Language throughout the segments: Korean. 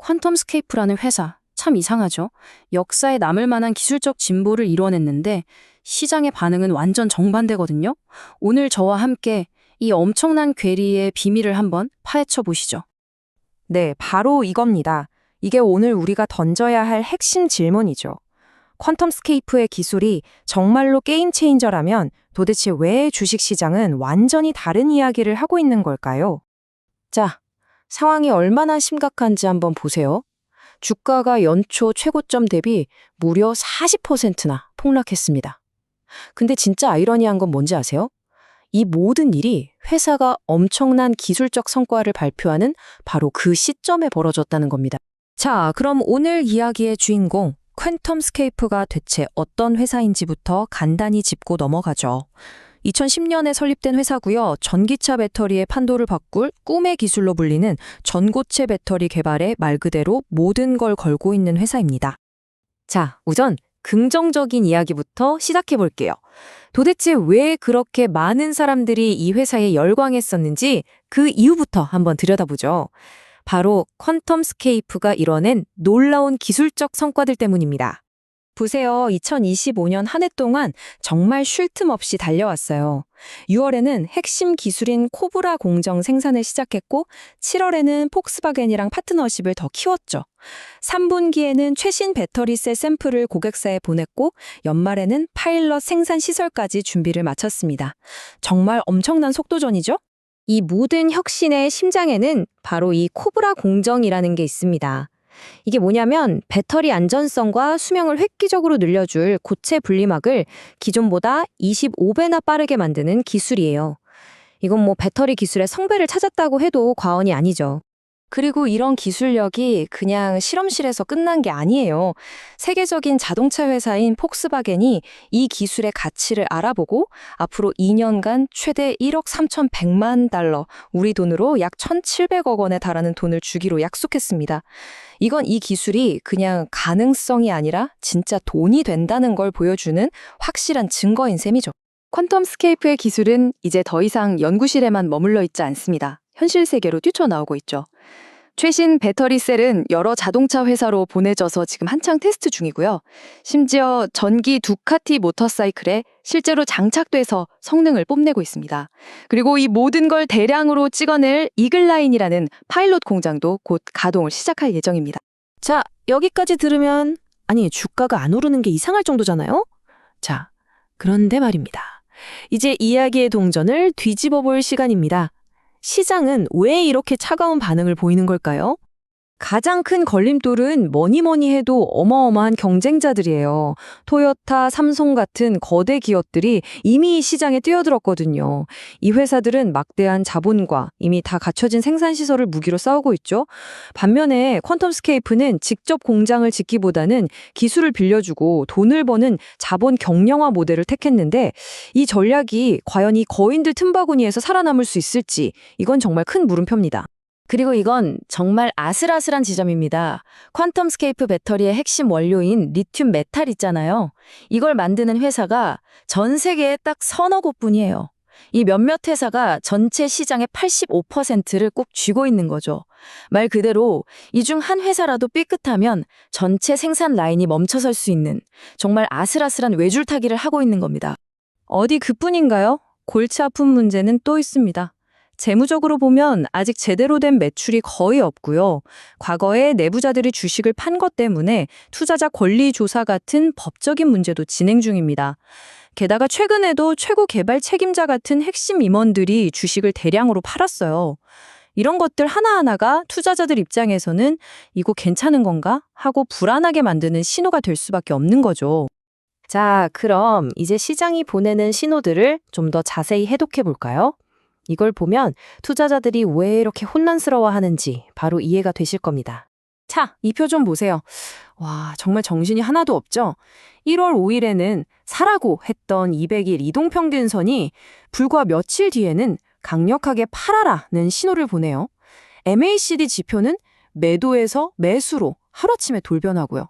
퀀텀스케이프라는 회사, 참 이상하죠? 역사에 남을 만한 기술적 진보를 이뤄냈는데 시장의 반응은 완전 정반대거든요? 오늘 저와 함께 이 엄청난 괴리의 비밀을 한번 파헤쳐 보시죠. 네, 바로 이겁니다. 이게 오늘 우리가 던져야 할 핵심 질문이죠. 퀀텀스케이프의 기술이 정말로 게임 체인저라면 도대체 왜 주식시장은 완전히 다른 이야기를 하고 있는 걸까요? 자, 상황이 얼마나 심각한지 한번 보세요. 주가가 연초 최고점 대비 무려 40%나 폭락했습니다. 근데 진짜 아이러니한 건 뭔지 아세요? 이 모든 일이 회사가 엄청난 기술적 성과를 발표하는 바로 그 시점에 벌어졌다는 겁니다. 자, 그럼 오늘 이야기의 주인공, 퀀텀스케이프가 대체 어떤 회사인지부터 간단히 짚고 넘어가죠. 2010년에 설립된 회사고요. 전기차 배터리의 판도를 바꿀 꿈의 기술로 불리는 전고체 배터리 개발에 말 그대로 모든 걸 걸고 있는 회사입니다. 자, 우선 긍정적인 이야기부터 시작해 볼게요. 도대체 왜 그렇게 많은 사람들이 이 회사에 열광했었는지 그 이유부터 한번 들여다보죠. 바로 퀀텀스케이프가 이뤄낸 놀라운 기술적 성과들 때문입니다. 보세요. 2025년 한 해 동안 정말 쉴 틈 없이 달려왔어요. 6월에는 핵심 기술인 코브라 공정 생산을 시작했고 7월에는 폭스바겐이랑 파트너십을 더 키웠죠. 3분기에는 최신 배터리셀 샘플을 고객사에 보냈고 연말에는 파일럿 생산 시설까지 준비를 마쳤습니다. 정말 엄청난 속도전이죠? 이 모든 혁신의 심장에는 바로 이 코브라 공정이라는 게 있습니다. 이게 뭐냐면 배터리 안전성과 수명을 획기적으로 늘려줄 고체 분리막을 기존보다 25배나 빠르게 만드는 기술이에요. 이건 뭐 배터리 기술의 성배를 찾았다고 해도 과언이 아니죠. 그리고 이런 기술력이 그냥 실험실에서 끝난 게 아니에요. 세계적인 자동차 회사인 폭스바겐이 이 기술의 가치를 알아보고 앞으로 2년간 최대 1억 3,100만 달러, 우리 돈으로 약 1,700억 원에 달하는 돈을 주기로 약속했습니다. 이건 이 기술이 그냥 가능성이 아니라 진짜 돈이 된다는 걸 보여주는 확실한 증거인 셈이죠. 퀀텀스케이프의 기술은 이제 더 이상 연구실에만 머물러 있지 않습니다. 현실 세계로 뛰쳐나오고 있죠. 최신 배터리 셀은 여러 자동차 회사로 보내져서 지금 한창 테스트 중이고요. 심지어 전기 두카티 모터사이클에 실제로 장착돼서 성능을 뽐내고 있습니다. 그리고 이 모든 걸 대량으로 찍어낼 이글라인이라는 파일럿 공장도 곧 가동을 시작할 예정입니다. 자, 여기까지 들으면 아니 주가가 안 오르는 게 이상할 정도잖아요? 자, 그런데 말입니다. 이제 이야기의 동전을 뒤집어 볼 시간입니다. 시장은 왜 이렇게 차가운 반응을 보이는 걸까요? 가장 큰 걸림돌은 뭐니 해도 어마어마한 경쟁자들이에요. 토요타, 삼성 같은 거대 기업들이 이미 시장에 뛰어들었거든요. 이 회사들은 막대한 자본과 이미 다 갖춰진 생산시설을 무기로 싸우고 있죠. 반면에 퀀텀스케이프는 직접 공장을 짓기보다는 기술을 빌려주고 돈을 버는 자본 경량화 모델을 택했는데 이 전략이 과연 이 거인들 틈바구니에서 살아남을 수 있을지 이건 정말 큰 물음표입니다. 그리고 이건 정말 아슬아슬한 지점입니다. 퀀텀스케이프 배터리의 핵심 원료인 리튬 메탈 있잖아요. 이걸 만드는 회사가 전 세계에 딱 서너 곳뿐이에요. 이 몇몇 회사가 전체 시장의 85%를 꼭 쥐고 있는 거죠. 말 그대로 이 중 한 회사라도 삐끗하면 전체 생산 라인이 멈춰설 수 있는 정말 아슬아슬한 외줄타기를 하고 있는 겁니다. 어디 그뿐인가요? 골치 아픈 문제는 또 있습니다. 재무적으로 보면 아직 제대로 된 매출이 거의 없고요. 과거에 내부자들이 주식을 판 것 때문에 투자자 권리 조사 같은 법적인 문제도 진행 중입니다. 게다가 최근에도 최고 개발 책임자 같은 핵심 임원들이 주식을 대량으로 팔았어요. 이런 것들 하나하나가 투자자들 입장에서는 이거 괜찮은 건가? 하고 불안하게 만드는 신호가 될 수밖에 없는 거죠. 자, 그럼 이제 시장이 보내는 신호들을 좀 더 자세히 해독해 볼까요? 이걸 보면 투자자들이 왜 이렇게 혼란스러워하는지 바로 이해가 되실 겁니다. 자, 이 표 좀 보세요. 와, 정말 정신이 하나도 없죠? 1월 5일에는 사라고 했던 200일 이동평균선이 불과 며칠 뒤에는 강력하게 팔아라는 신호를 보내요. MACD 지표는 매도에서 매수로 하루아침에 돌변하고요.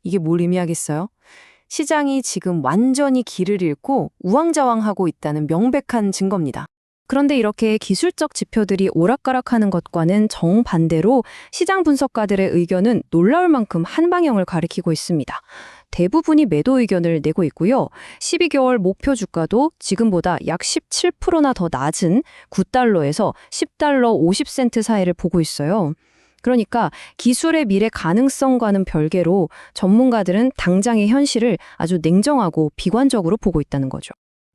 이게 뭘 의미하겠어요? 시장이 지금 완전히 길을 잃고 우왕좌왕하고 있다는 명백한 증거입니다. 그런데 이렇게 기술적 지표들이 오락가락하는 것과는 정반대로 시장 분석가들의 의견은 놀라울 만큼 한 방향을 가리키고 있습니다. 대부분이 매도 의견을 내고 있고요. 12개월 목표 주가도 지금보다 약 17%나 더 낮은 9달러에서 10달러 50센트 사이를 보고 있어요. 그러니까 기술의 미래 가능성과는 별개로 전문가들은 당장의 현실을 아주 냉정하고 비관적으로 보고 있다는 거죠.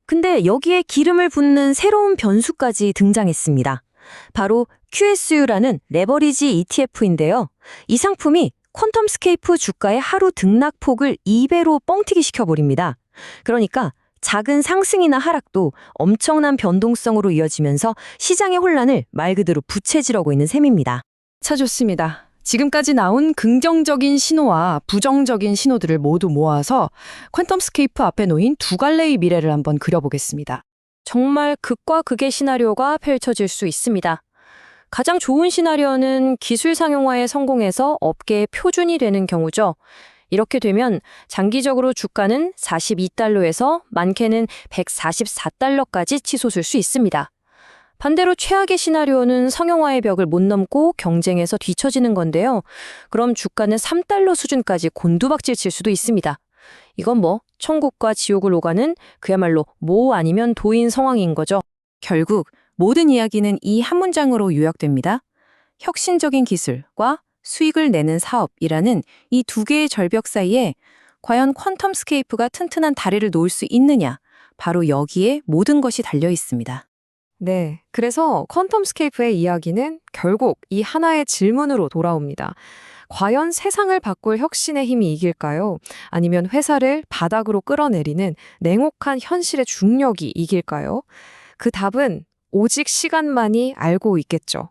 근데 여기에 기름을 붓는 새로운 변수까지 등장했습니다. 바로 QSU라는 레버리지 ETF인데요. 이 상품이 퀀텀스케이프 주가의 하루 등락폭을 2배로 뻥튀기 시켜버립니다. 그러니까 작은 상승이나 하락도 엄청난 변동성으로 이어지면서 시장의 혼란을 말 그대로 부채질하고 있는 셈입니다. 차 좋습니다. 지금까지 나온 긍정적인 신호와 부정적인 신호들을 모두 모아서 퀀텀스케이프 앞에 놓인 두 갈래의 미래를 한번 그려보겠습니다. 정말 극과 극의 시나리오가 펼쳐질 수 있습니다. 가장 좋은 시나리오는 기술 상용화에 성공해서 업계의 표준이 되는 경우죠. 이렇게 되면 장기적으로 주가는 42달러에서 많게는 144달러까지 치솟을 수 있습니다. 반대로 최악의 시나리오는 상용화의 벽을 못 넘고 경쟁에서 뒤처지는 건데요. 그럼 주가는 3달러 수준까지 곤두박질 칠 수도 있습니다. 이건 천국과 지옥을 오가는 그야말로 모 아니면 도인 상황인 거죠. 결국 모든 이야기는 이 한 문장으로 요약됩니다. 혁신적인 기술과 수익을 내는 사업이라는 이 두 개의 절벽 사이에 과연 퀀텀스케이프가 튼튼한 다리를 놓을 수 있느냐, 바로 여기에 모든 것이 달려 있습니다. 네, 그래서 퀀텀스케이프의 이야기는 결국 이 하나의 질문으로 돌아옵니다. 과연 세상을 바꿀 혁신의 힘이 이길까요? 아니면 회사를 바닥으로 끌어내리는 냉혹한 현실의 중력이 이길까요? 그 답은 오직 시간만이 알고 있겠죠.